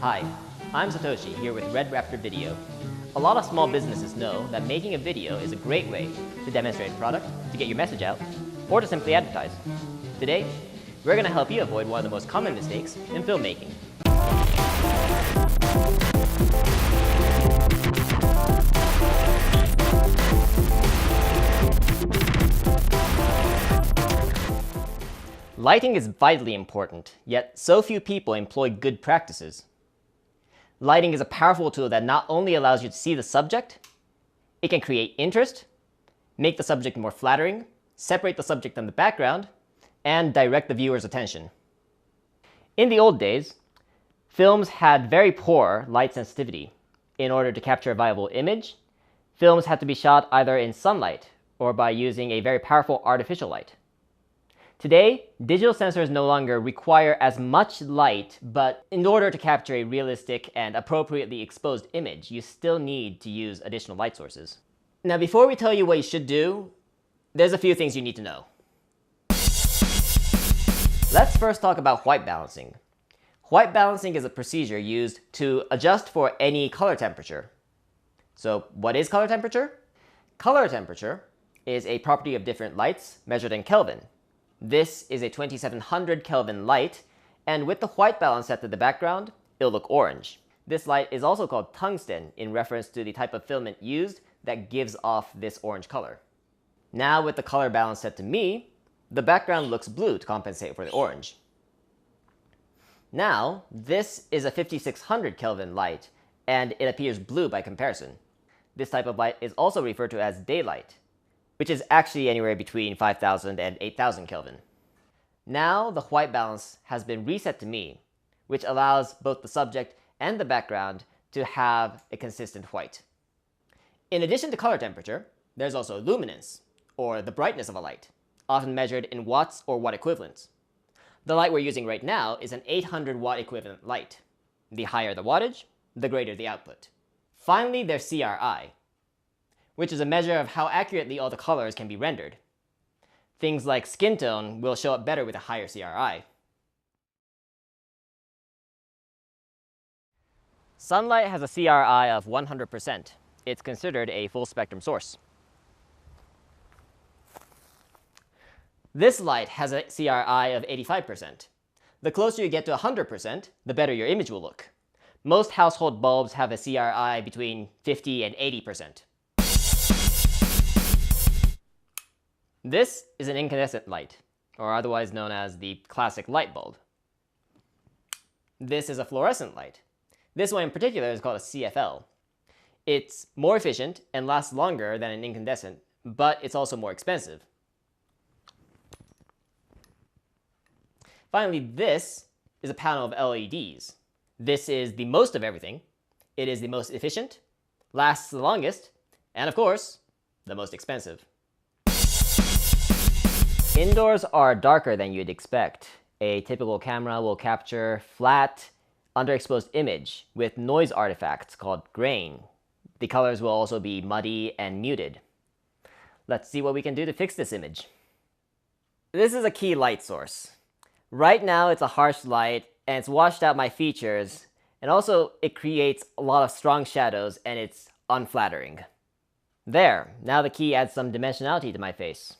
Hi, I'm Satoshi here with Red Raptor Video. A lot of small businesses know that making a video is a great way to demonstrate a product, to get your message out, or to simply advertise. Today, we're going to help you avoid one of the most common mistakes in filmmaking. Lighting is vitally important, yet so few people employ good practices. Lighting is a powerful tool that not only allows you to see the subject, it can create interest, make the subject more flattering, separate the subject from the background, and direct the viewer's attention. In the old days, films had very poor light sensitivity. In order to capture a viable image, films had to be shot either in sunlight or by using a very powerful artificial light. Today, digital sensors no longer require as much light, but in order to capture a realistic and appropriately exposed image, you still need to use additional light sources. Now, before we tell you what you should do, there's a few things you need to know. Let's first talk about white balancing. White balancing is a procedure used to adjust for any color temperature. So, what is color temperature? Color temperature is a property of different lights measured in Kelvin. This is a 2700 Kelvin light, and with the white balance set to the background, it'll look orange. This light is also called tungsten in reference to the type of filament used that gives off this orange color. Now with the color balance set to me, the background looks blue to compensate for the orange. Now, this is a 5600 Kelvin light, and it appears blue by comparison. This type of light is also referred to as daylight, which is actually anywhere between 5000 and 8000 Kelvin. Now the white balance has been reset to me, which allows both the subject and the background to have a consistent white. In addition to color temperature, there's also luminance, or the brightness of a light, often measured in watts or watt equivalents. The light we're using right now is an 800 watt equivalent light. The higher the wattage, the greater the output. Finally, there's CRI, which is a measure of how accurately all the colors can be rendered. Things like skin tone will show up better with a higher CRI. Sunlight has a CRI of 100%. It's considered a full spectrum source. This light has a CRI of 85%. The closer you get to 100%, the better your image will look. Most household bulbs have a CRI between 50 and 80%. This is an incandescent light, or otherwise known as the classic light bulb. This is a fluorescent light. This one in particular is called a CFL. It's more efficient and lasts longer than an incandescent, but it's also more expensive. Finally, this is a panel of LEDs. This is the most of everything. It is the most efficient, lasts the longest, and of course, the most expensive. Indoors are darker than you'd expect. A typical camera will capture flat, underexposed image with noise artifacts called grain. The colors will also be muddy and muted. Let's see what we can do to fix this image. This is a key light source. Right now it's a harsh light and it's washed out my features, and also it creates a lot of strong shadows and it's unflattering. There, now the key adds some dimensionality to my face.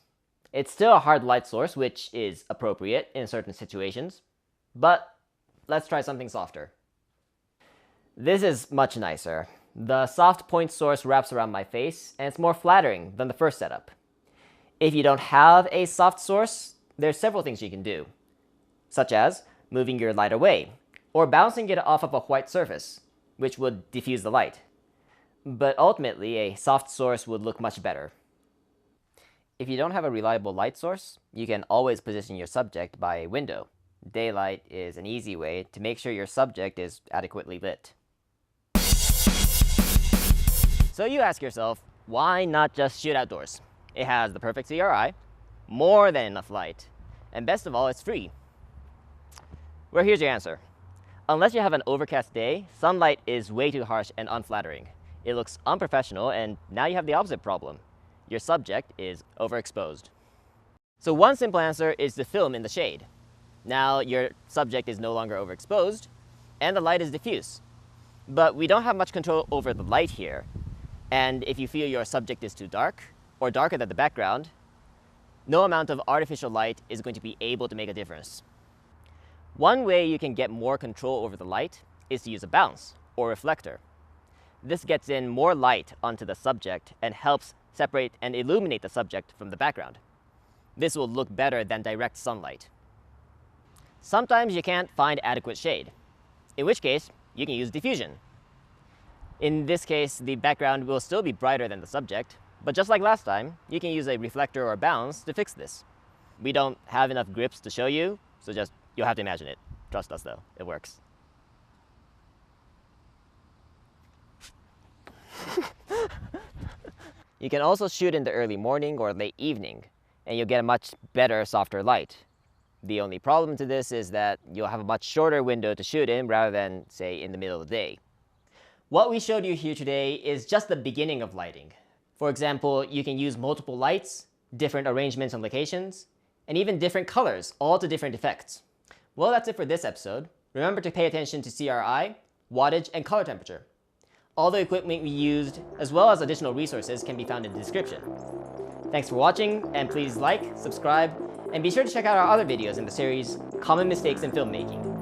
It's still a hard light source, which is appropriate in certain situations, but let's try something softer. This is much nicer. The soft point source wraps around my face, and it's more flattering than the first setup. If you don't have a soft source, there's several things you can do, such as moving your light away, or bouncing it off of a white surface, which would diffuse the light. But ultimately, a soft source would look much better. If you don't have a reliable light source, you can always position your subject by a window. Daylight is an easy way to make sure your subject is adequately lit. So you ask yourself, why not just shoot outdoors? It has the perfect CRI, more than enough light, and best of all, it's free. Well, here's your answer. Unless you have an overcast day, sunlight is way too harsh and unflattering. It looks unprofessional, and now you have the opposite problem. Your subject is overexposed. So one simple answer is to film in the shade. Now your subject is no longer overexposed, and the light is diffuse. But we don't have much control over the light here, and if you feel your subject is too dark, or darker than the background, no amount of artificial light is going to be able to make a difference. One way you can get more control over the light is to use a bounce, or reflector. This gets in more light onto the subject and helps separate and illuminate the subject from the background. This will look better than direct sunlight. Sometimes you can't find adequate shade, in which case you can use diffusion. In this case, the background will still be brighter than the subject, but just like last time, you can use a reflector or bounce to fix this. We don't have enough grips to show you, so you'll have to imagine it. Trust us though, it works. You can also shoot in the early morning or late evening, and you'll get a much better, softer light. The only problem to this is that you'll have a much shorter window to shoot in rather than, say, in the middle of the day. What we showed you here today is just the beginning of lighting. For example, you can use multiple lights, different arrangements and locations, and even different colors, all to different effects. Well, that's it for this episode. Remember to pay attention to CRI, wattage, and color temperature. All the equipment we used, as well as additional resources, can be found in the description. Thanks for watching, and please like, subscribe, and be sure to check out our other videos in the series Common Mistakes in Filmmaking.